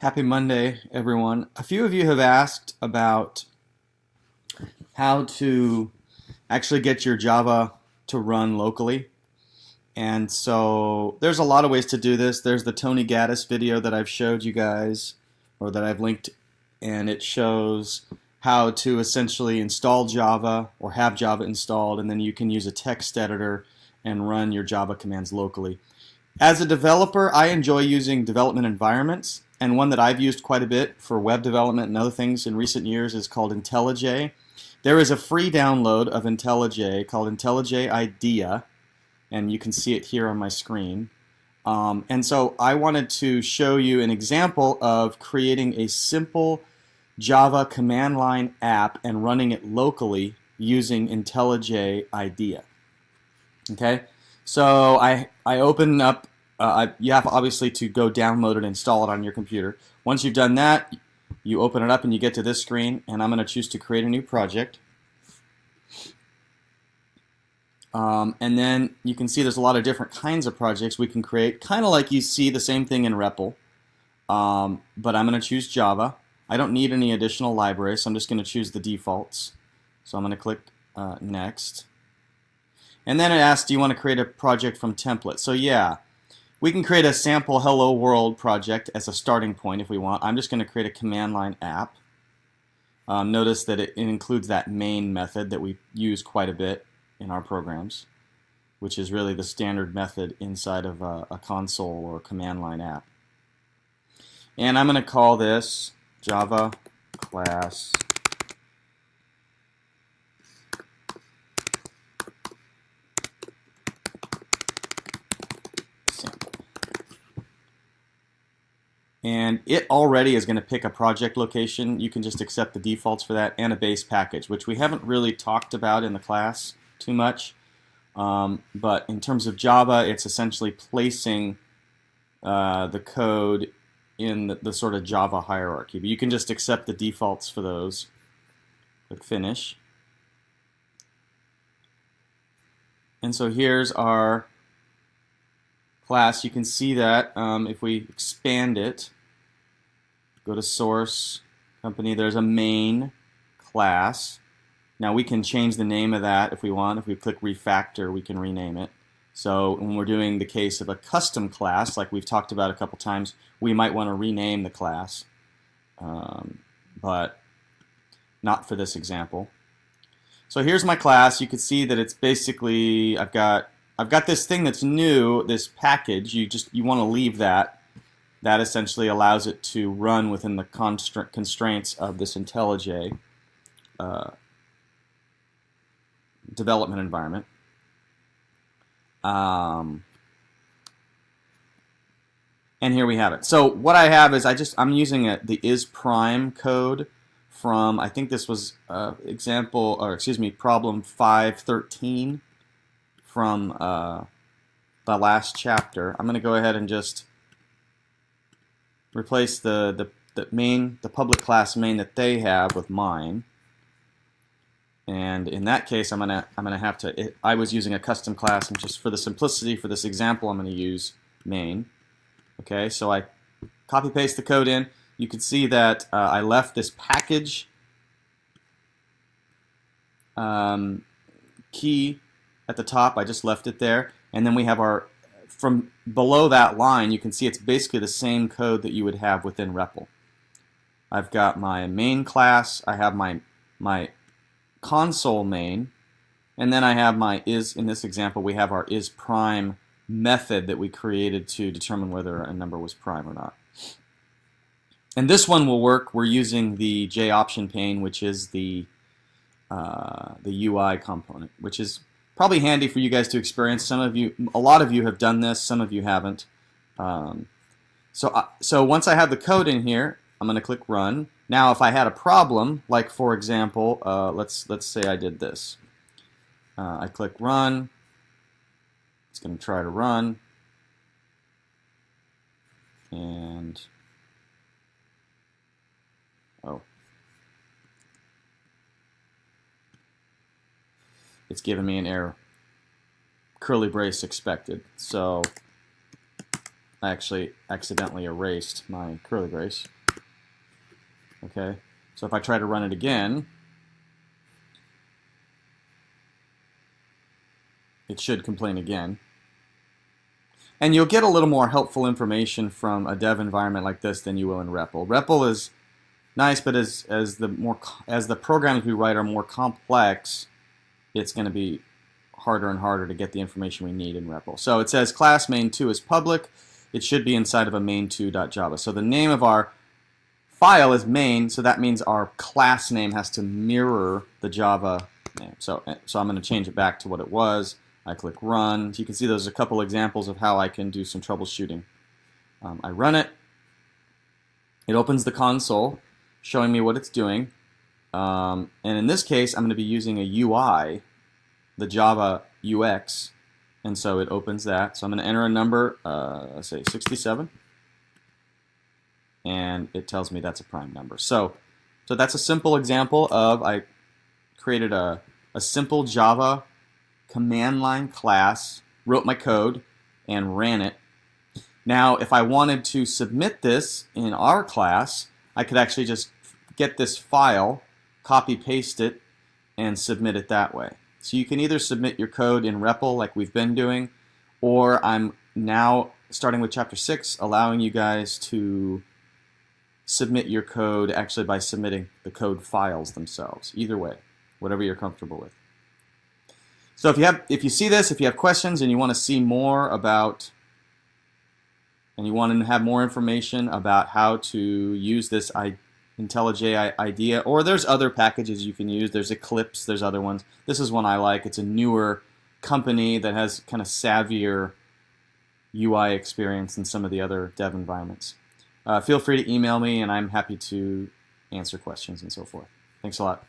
Happy Monday, everyone. A few of you have asked about how to actually get your Java to run locally. And so there's a lot of ways to do this. There's the Tony Gaddis video that I've showed you guys, or that I've linked, and it shows how to essentially install Java or have Java installed, and then you can use a text editor and run your Java commands locally. As a developer, I enjoy using development environments, and one that I've used quite a bit for web development and other things in recent years is called IntelliJ. There is a free download of IntelliJ called IntelliJ IDEA, and you can see it here on my screen. And so I wanted to show you an example of creating a simple Java command line app and running it locally using IntelliJ IDEA. Okay, so I open up. You have obviously to go download it and install it on your computer. Once you've done that, you open it up and you get to this screen, and I'm going to choose to create a new project. And then you can see there's a lot of different kinds of projects we can create, kind of like you see the same thing in REPL. But I'm going to choose Java. I don't need any additional libraries, so I'm just going to choose the defaults. So I'm going to click Next. And then it asks, do you want to create a project from template? So yeah, we can create a sample Hello World project as a starting point if we want. I'm just going to create a command line app. Notice that it includes that main method that we use quite a bit in our programs, which is really the standard method inside of a console or command line app. And I'm going to call this Java class sample. And it already is going to pick a project location. You can just accept the defaults for that, and a base package, which we haven't really talked about in the class too much. But in terms of Java, it's essentially placing the code in the sort of Java hierarchy. But you can just accept the defaults for those. Click Finish. And so here's our class. You can see that if we expand it, go to Source, Company, there's a main class. Now we can change the name of that if we want. If we click Refactor, we can rename it. So when we're doing the case of a custom class, like we've talked about a couple times, we might want to rename the class, but not for this example. So here's my class. You can see that it's basically I've got this thing that's new, this package. You want to leave that. That essentially allows it to run within the constraints of this IntelliJ development environment. And here we have it. So what I have is I'm using the isPrime code from, I think this was problem 513 from the last chapter. I'm going to go ahead and just replace the public class main that they have with mine. And in that case, I'm gonna have to. I was using a custom class, and just for the simplicity for this example, I'm going to use main. Okay, so I copy paste the code in. You can see that I left this package key at the top. I just left it there, and then we have from below that line. You can see it's basically the same code that you would have within REPL. I've got my main class. I have my console main, and then I have in this example we have our isPrime method that we created to determine whether a number was prime or not. And this one will work. We're using the JOption pane, which is the UI component, which is probably handy for you guys to experience. A lot of you have done this, some of you haven't. So once I have the code in here, I'm going to click Run. Now, if I had a problem, like for example, let's say I did this. I click Run. It's going to try to run, and it's giving me an error. Curly brace expected. So I actually accidentally erased my curly brace. Okay, so if I try to run it again, it should complain again. And you'll get a little more helpful information from a dev environment like this than you will in REPL. REPL is nice, but as the programs we write are more complex, it's going to be harder and harder to get the information we need in REPL. So it says class main2 is public. It should be inside of a main2.java. So the name of our file is main, so that means our class name has to mirror the Java name. So I'm going to change it back to what it was. I click run. You can see there's a couple examples of how I can do some troubleshooting. I run it. It opens the console, showing me what it's doing. And in this case, I'm going to be using a UI, the Java UX, and so it opens that. So I'm going to enter a number, let's say 67, and it tells me that's a prime number. So that's a simple example of I created a simple Java command line class, wrote my code, and ran it. Now, if I wanted to submit this in our class, I could actually just get this file, copy paste it, and submit it that way. So you can either submit your code in REPL like we've been doing, or I'm now, starting with chapter 6, allowing you guys to submit your code actually by submitting the code files themselves. Either way, whatever you're comfortable with. So if you see this, if you have questions and you want to see more about, and you want to have more information about how to use this IntelliJ idea, or there's other packages you can use. There's Eclipse, there's other ones. This is one I like. It's a newer company that has kind of savvier UI experience than some of the other dev environments. Feel free to email me, and I'm happy to answer questions and so forth. Thanks a lot.